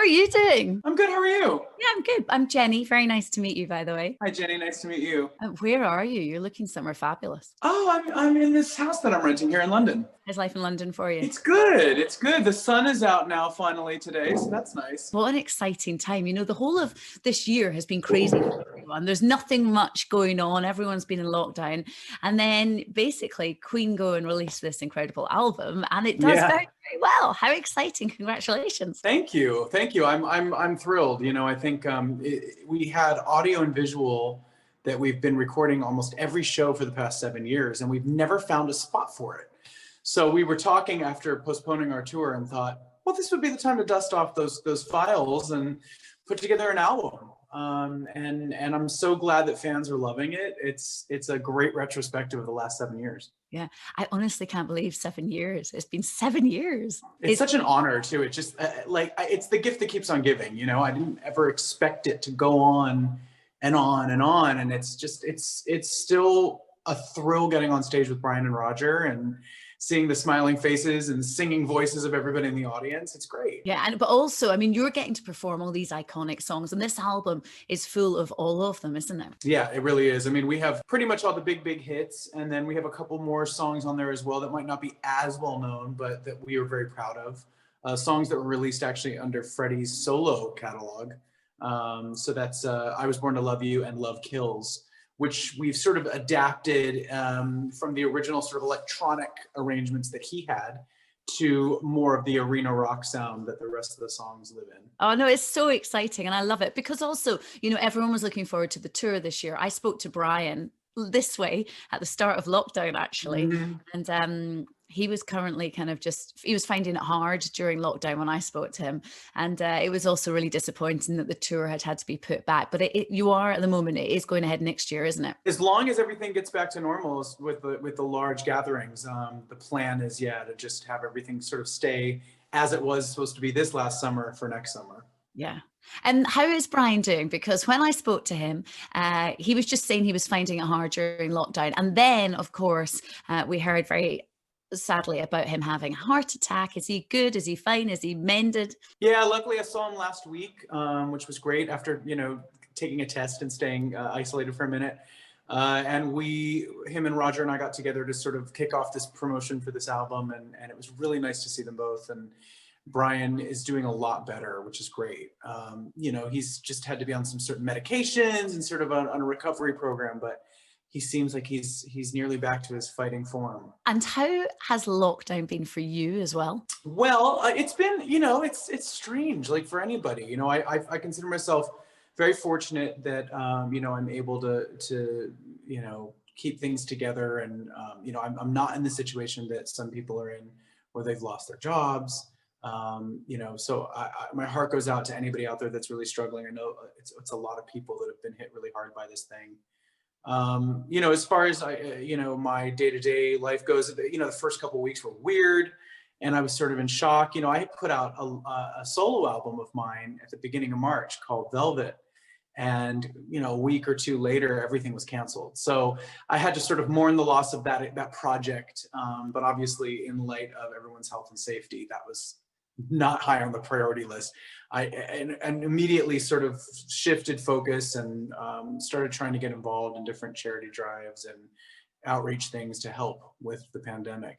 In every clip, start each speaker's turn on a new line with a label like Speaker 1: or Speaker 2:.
Speaker 1: are you doing?
Speaker 2: I'm good. How are you?
Speaker 1: Yeah, I'm good. I'm Jenny. Very nice to meet you, by the way.
Speaker 2: Hi, Jenny. Nice to meet you.
Speaker 1: Where are you? You're looking somewhere fabulous.
Speaker 2: Oh, I'm in this house that I'm renting here in London.
Speaker 1: How's life in London for you?
Speaker 2: It's good. It's good. The sun is out now finally today, so that's nice.
Speaker 1: What an exciting time. The whole of this year has been crazy for everyone. There's nothing much going on. Everyone's been in lockdown. And then basically Queen go and release this incredible album and it does
Speaker 2: Yeah.
Speaker 1: very, very well. How exciting. Congratulations.
Speaker 2: Thank you. Thank you. I'm thrilled. I think we had audio and visual that we've been recording almost every show for the past 7 years, and we've never found a spot for it. So we were talking after postponing our tour and thought, well, this would be the time to dust off those files and put together an album. And I'm so glad that fans are loving it. It's a great retrospective of the last 7 years.
Speaker 1: Yeah, I honestly can't believe 7 years. It's been 7 years.
Speaker 2: It's such an honor too. It's just it's the gift that keeps on giving. I didn't ever expect it to go on and on and on. And it's still a thrill getting on stage with Brian and Roger and seeing the smiling faces and singing voices of everybody in the audience. It's great.
Speaker 1: Yeah, but also, you're getting to perform all these iconic songs, and this album is full of all of them, isn't it?
Speaker 2: Yeah, it really is. We have pretty much all the big hits, and then we have a couple more songs on there as well that might not be as well known, but that we are very proud of. Songs that were released actually under Freddie's solo catalog. So that's I Was Born to Love You and Love Kills, which we've sort of adapted from the original sort of electronic arrangements that he had to more of the arena rock sound that the rest of the songs live in.
Speaker 1: Oh no, it's so exciting and I love it because also, everyone was looking forward to the tour this year. I spoke to Brian this way at the start of lockdown actually.
Speaker 2: Mm-hmm.
Speaker 1: And he was currently he was finding it hard during lockdown when I spoke to him. And it was also really disappointing that the tour had to be put back. But you are at the moment, it is going ahead next year, isn't it?
Speaker 2: As long as everything gets back to normal with the large gatherings, the plan is, to just have everything sort of stay as it was supposed to be this last summer for next summer.
Speaker 1: Yeah. And how is Brian doing? Because when I spoke to him, he was just saying he was finding it hard during lockdown. And then, of course, we heard very sadly about him having a heart attack. Is he good? Is he fine? Is he mended?
Speaker 2: Yeah, luckily I saw him last week, which was great after, taking a test and staying isolated for a minute. And him and Roger and I got together to sort of kick off this promotion for this album. And it was really nice to see them both. And Brian is doing a lot better, which is great. He's just had to be on some certain medications and sort of on a recovery program, but he seems like he's nearly back to his fighting form.
Speaker 1: And how has lockdown been for you as well?
Speaker 2: Well, it's been, it's strange, like for anybody. I consider myself very fortunate that, I'm able to keep things together. And, I'm not in the situation that some people are in where they've lost their jobs. So my heart goes out to anybody out there that's really struggling. I know it's a lot of people that have been hit really hard by this thing. As far as my day-to-day life goes, the first couple of weeks were weird and I was sort of in shock. I had put out a solo album of mine at the beginning of March called Velvet. And, a week or two later, everything was canceled. So I had to sort of mourn the loss of that project. But obviously in light of everyone's health and safety, that was not high on the priority list. And immediately sort of shifted focus and started trying to get involved in different charity drives and outreach things to help with the pandemic.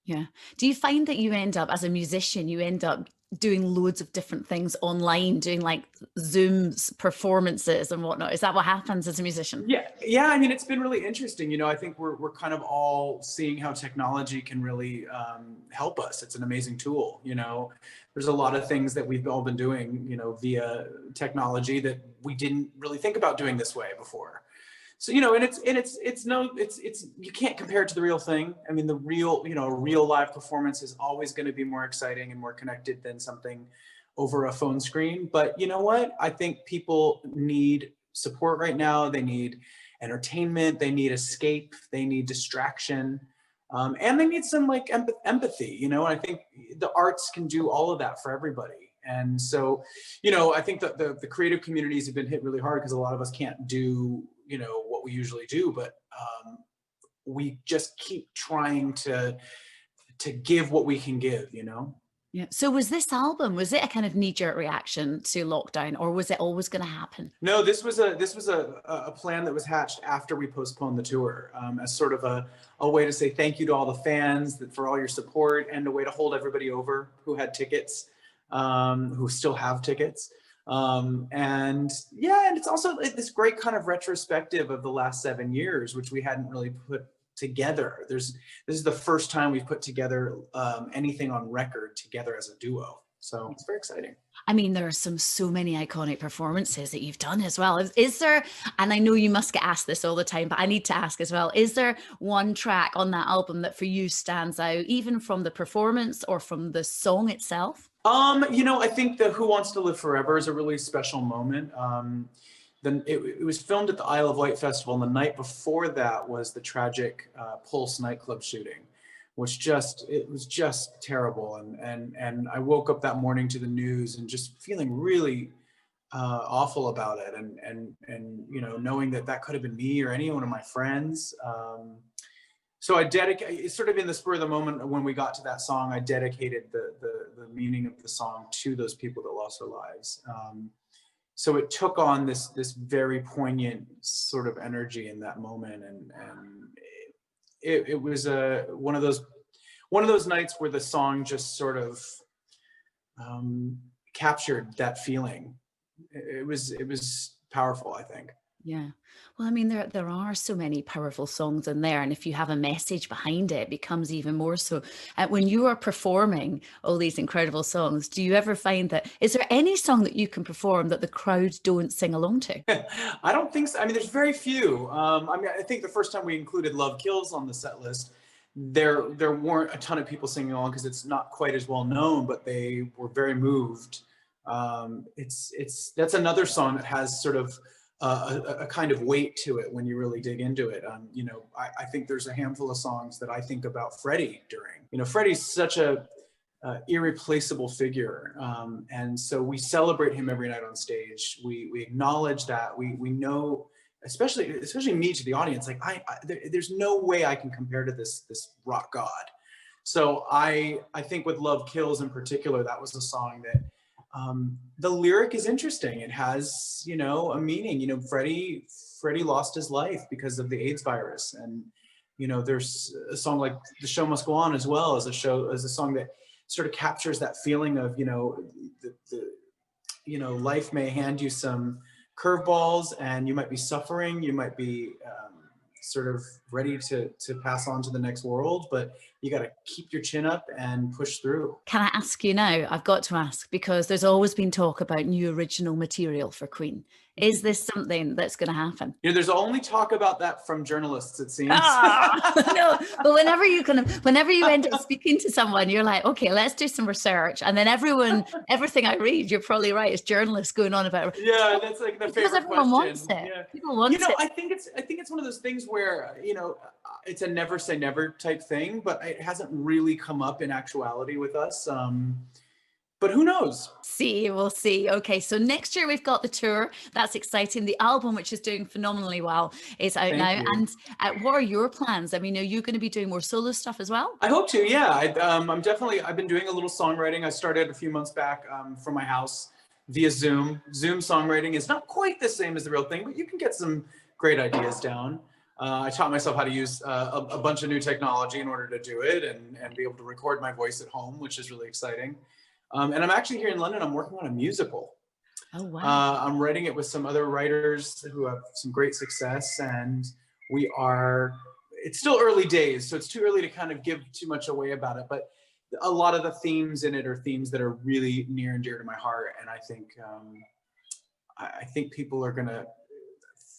Speaker 1: Yeah. Do you find that you end up, as a musician, you end up doing loads of different things online, doing like Zooms performances and whatnot? Is that what happens as a musician?
Speaker 2: Yeah. It's been really interesting. I think we're kind of all seeing how technology can really help us. It's an amazing tool. There's a lot of things that we've all been doing, via technology that we didn't really think about doing this way before. So, it's you can't compare it to the real thing. The real, a real live performance is always going to be more exciting and more connected than something over a phone screen. But you know what? I think people need support right now. They need entertainment. They need escape. They need distraction. And they need some empathy, and I think the arts can do all of that for everybody. And so, I think that the creative communities have been hit really hard because a lot of us can't do, what we usually do, but we just keep trying to give what we can give.
Speaker 1: Yeah. So was this album, was it a kind of knee-jerk reaction to lockdown, or was it always going to happen?
Speaker 2: No, this was a plan that was hatched after we postponed the tour, as sort of a way to say thank you to all the fans for all your support, and a way to hold everybody over who had tickets, who still have tickets. And yeah, and it's also this great kind of retrospective of the last 7 years, which we hadn't really put together. This is the first time we've put together anything on record together as a duo. So it's very exciting.
Speaker 1: I mean, there are so many iconic performances that you've done as well. Is there, and I know you must get asked this all the time, but I need to ask as well, is there one track on that album that for you stands out, even from the performance or from the song itself?
Speaker 2: I think the Who Wants to Live Forever is a really special moment. Then it was filmed at the Isle of Wight Festival, and the night before that was the tragic Pulse nightclub shooting, which it was just terrible. And I woke up that morning to the news and just feeling really awful about it, and knowing that could have been me or any one of my friends. So I it's sort of in the spur of the moment when we got to that song, I dedicated the meaning of the song to those people that lost their lives. So it took on this very poignant sort of energy in that moment, and it was one of those nights where the song just sort of captured that feeling. It was powerful, I think.
Speaker 1: Yeah. Well, I mean, there are so many powerful songs in there, and if you have a message behind it, it becomes even more so. When you are performing all these incredible songs, do you ever find is there any song that you can perform that the crowd don't sing along to?
Speaker 2: I don't think so. I mean, there's very few. I think the first time we included Love Kills on the set list, there weren't a ton of people singing along because it's not quite as well known, but they were very moved. That's another song that has sort of a kind of weight to it when you really dig into it. I think there's a handful of songs that I think about Freddie during. Freddie's such a irreplaceable figure, and so we celebrate him every night on stage. We acknowledge that. We know, especially me, to the audience, like there's no way I can compare to this rock god. So I think with Love Kills in particular, that was a song that the lyric is interesting. It has, a meaning. Freddie lost his life because of the AIDS virus. And, there's a song like The Show Must Go On as well as a song that sort of captures that feeling of, life may hand you some curveballs and you might be suffering. You might be sort of ready to pass on to the next world, but you got to keep your chin up and push through.
Speaker 1: Can I ask you now? I've got to ask, because there's always been talk about new original material for Queen. Is this something that's going to happen?
Speaker 2: There's only talk about that from journalists, it seems.
Speaker 1: No, but whenever you end up speaking to someone, you're like, okay, let's do some research. And then everything I read, you're probably right, is journalists going on about it.
Speaker 2: Yeah, that's like the favorite
Speaker 1: because everyone
Speaker 2: question.
Speaker 1: Wants it.
Speaker 2: Yeah.
Speaker 1: People want it.
Speaker 2: I think it's one of those things where, it's a never say never type thing, but it hasn't really come up in actuality with us. But who knows?
Speaker 1: We'll see. Okay, so next year we've got the tour. That's exciting. The album, which is doing phenomenally well, is out now.
Speaker 2: Thank you.
Speaker 1: And what are your plans? I mean, are you going to be doing more solo stuff as well?
Speaker 2: I hope to, yeah. I've been doing a little songwriting. I started a few months back from my house via Zoom. Zoom songwriting is not quite the same as the real thing, but you can get some great ideas down. I taught myself how to use a bunch of new technology in order to do it and be able to record my voice at home, which is really exciting. And I'm actually here in London. I'm working on a musical.
Speaker 1: Oh, wow.
Speaker 2: I'm writing it with some other writers who have some great success, and it's still early days, so it's too early to kind of give too much away about it, but a lot of the themes in it are themes that are really near and dear to my heart, and I think people are gonna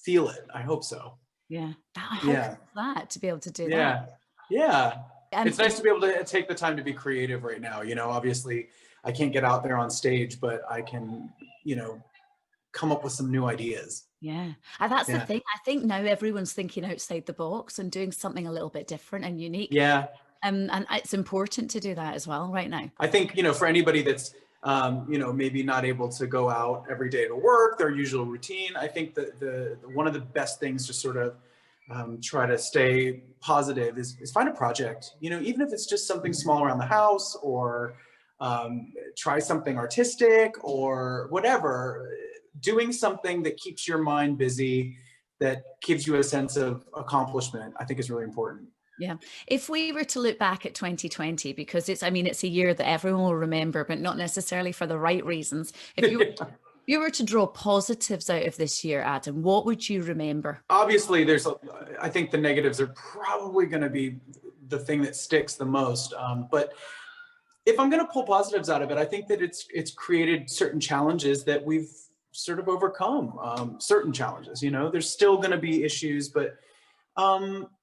Speaker 2: feel it. I hope so.
Speaker 1: Yeah, I hope that to be able to do that.
Speaker 2: Yeah. It's nice to be able to take the time to be creative right now. Obviously I can't get out there on stage, but I can, come up with some new ideas.
Speaker 1: Yeah. And that's the thing. I think now everyone's thinking outside the box and doing something a little bit different and unique.
Speaker 2: Yeah.
Speaker 1: And it's important to do that as well right now.
Speaker 2: I think, for anybody that's, maybe not able to go out every day to work, their usual routine, I think that one of the best things to sort of try to stay positive is find a project, even if it's just something small around the house or try something artistic or whatever. Doing something that keeps your mind busy, that gives you a sense of accomplishment, I think is really important.
Speaker 1: Yeah. If we were to look back at 2020, because it's a year that everyone will remember, but not necessarily for the right reasons. If you were to draw positives out of this year, Adam, what would you remember?
Speaker 2: Obviously, I think the negatives are probably going to be the thing that sticks the most. But if I'm going to pull positives out of it, I think that it's created certain challenges that we've sort of overcome. Certain challenges, there's still going to be issues, but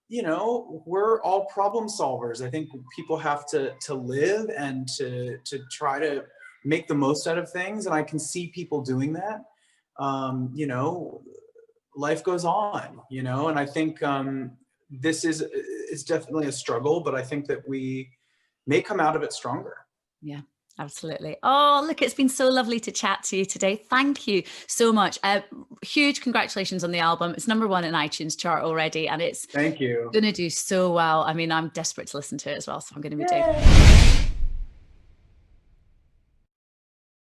Speaker 2: we're all problem solvers. I think people have to live and to try to make the most out of things. And I can see people doing that. Life goes on, and I think this is definitely a struggle, but I think that we may come out of it stronger.
Speaker 1: Yeah. Absolutely. Oh, look, it's been so lovely to chat to you today. Thank you so much. Huge congratulations on the album. It's #1 in iTunes chart already, and it's
Speaker 2: Thank you.
Speaker 1: going to do so well. I mean, I'm desperate to listen to it as well, so I'm going to be doing it.